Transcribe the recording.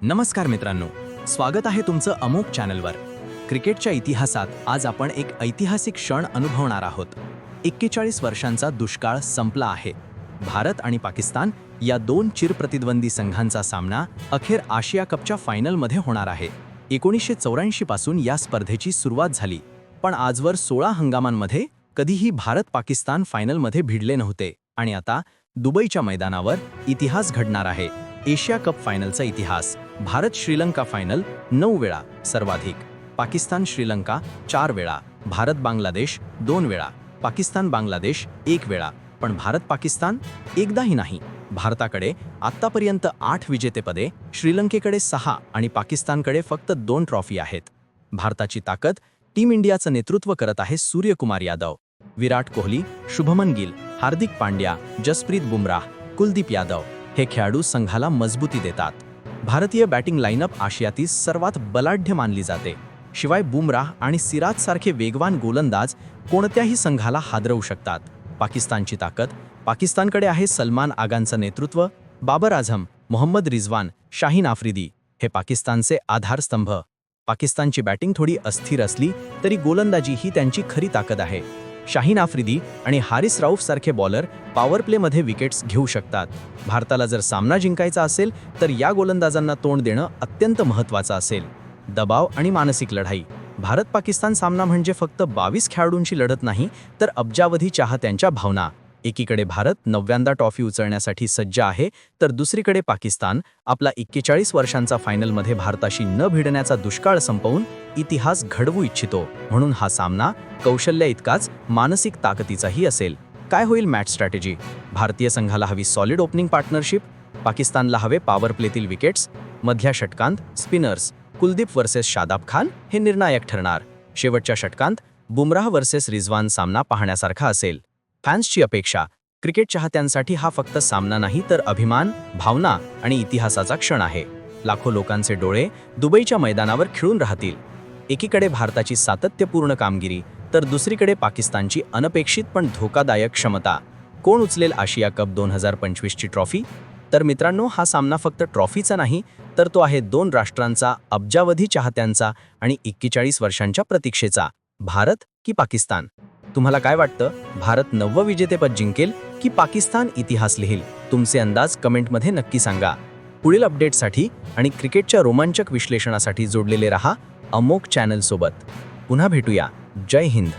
नमस्कार मित्रांनो, स्वागत आहे तुमचं अमोक चॅनलवर. क्रिकेटच्या इतिहासात आज आपण एक ऐतिहासिक क्षण अनुभवणार आहोत. 41 वर्षांचा दुष्काळ संपला आहे. भारत आणि पाकिस्तान या दोन चिरप्रतिद्वंदी संघांचा सामना अखेर आशिया कपच्या फायनलमध्ये होणार आहे. 1984 पासून या स्पर्धेची सुरुवात झाली, पण आजवर 16 हंगामांमध्ये कधीही भारत-पाकिस्तान फायनलमध्ये भिडले नव्हते. आणि आता दुबईच्या मैदानावर इतिहास घडणार आहे. एशिया कप फायनलचा इतिहास. भारत-श्रीलंका फायनल 9 वेळा सर्वाधिक, पाकिस्तान-श्रीलंका 4 वेळा, भारत-बांगलादेश 2 वेळा, पाकिस्तान-बांगलादेश 1 वेळा, पण भारत-पाकिस्तान एकदाही नाही. भारताकडे आत्तापर्यंत 8 विजेतेपदे, श्रीलंकेकडे 6 आणि पाकिस्तानकडे फक्त 2 ट्रॉफी आहेत. भारताची ताकद. टीम इंडियाचं नेतृत्व करत आहे सूर्यकुमार यादव, विराट कोहली, शुभमन गिल, हार्दिक पांड्या, जसप्रीत बुमराह, कुलदीप यादव हे खेळाडू संघाला मजबूती देतात. भारतीय बॅटिंग लाईनअप आशियातील सर्वात बलाढ्य मानली जाते. शिवाय बुमराह आणि सिराजसारखे वेगवान गोलंदाज कोणत्याही संघाला हादरवू शकतात. पाकिस्तानची ताकद. पाकिस्तानकडे आहे सलमान आगांचं नेतृत्व, बाबर आझम, मोहम्मद रिजवान, शाहीन आफ्रिदी हे पाकिस्तानचे आधारस्तंभ. पाकिस्तानची बॅटिंग थोडी अस्थिर असली तरी गोलंदाजी ही त्यांची खरी ताकद आहे. शाहीन आफ्रिदी आणि हारिस राऊफ सारखे बॉलर पॉवर प्लेमध्ये विकेट्स घेऊ शकतात. भारताला जर सामना जिंकायचा असेल तर या गोलंदाजांना तोंड देणं अत्यंत महत्त्वाचं असेल. दबाव आणि मानसिक लढाई. भारत-पाकिस्तान सामना म्हणजे फक्त 22 खेळाडूंची लढत नाही, तर अब्जावधी चाहत्यांच्या भावना. एकीकडे भारत 9व्यांदा ट्रॉफी उचलण्यासाठी सज्ज आहे, तर दुसरीकडे पाकिस्तान आपला 41 वर्षांचा फायनलमध्ये भारताशी न भिडण्याचा दुष्काळ संपवून इतिहास घडवू इच्छितो. म्हणून हा सामना कौशल्य इतकाच मानसिक ताकदीचाही असेल. काय होईल मॅच स्ट्रॅटेजी? भारतीय संघाला हवी सॉलिड ओपनिंग पार्टनरशिप, पाकिस्तानला हवे पॉवर प्लेतील विकेट्स, मधल्या षटकांत स्पिनर्स. कुलदीप वर्सेस शादाब खान हे निर्णायक ठरणार. शेवटच्या षटकांत बुमराह वर्सेस रिजवान सामना पाहण्यासारखा असेल. फॅन्सची अपेक्षा. क्रिकेट चाहत्यांसाठी हा फक्त सामना नाही, तर अभिमान, भावना आणि इतिहासाचा क्षण आहे. लाखो लोकांचे डोळे दुबईच्या मैदानावर खिळून राहतील. एकीकडे भारताची सातत्यपूर्ण कामगिरी, तर दुसरीकडे पाकिस्तानची अनपेक्षित पण धोकादायक क्षमता. कोण उचलेल आशिया कप 2025ची ट्रॉफी? तर मित्रांनो, हा सामना फक्त ट्रॉफीचा नाही, तर तो आहे दोन राष्ट्रांचा, अब्जावधी चाहत्यांचा आणि 41 वर्षांच्या प्रतीक्षेचा. भारत की पाकिस्तान? तुम्हाला काय वाटतं? भारत 9वे विजेतेपद जिंकेल की पाकिस्तान इतिहास लिहिल? तुमचे अंदाज कमेंटमध्ये नक्की सांगा. पुढील अपडेटसाठी आणि क्रिकेटच्या रोमांचक विश्लेषणासाठी जोडलेले रहा अमोक चॅनल सोबत. पुन्हा भेटूया. जय हिंद.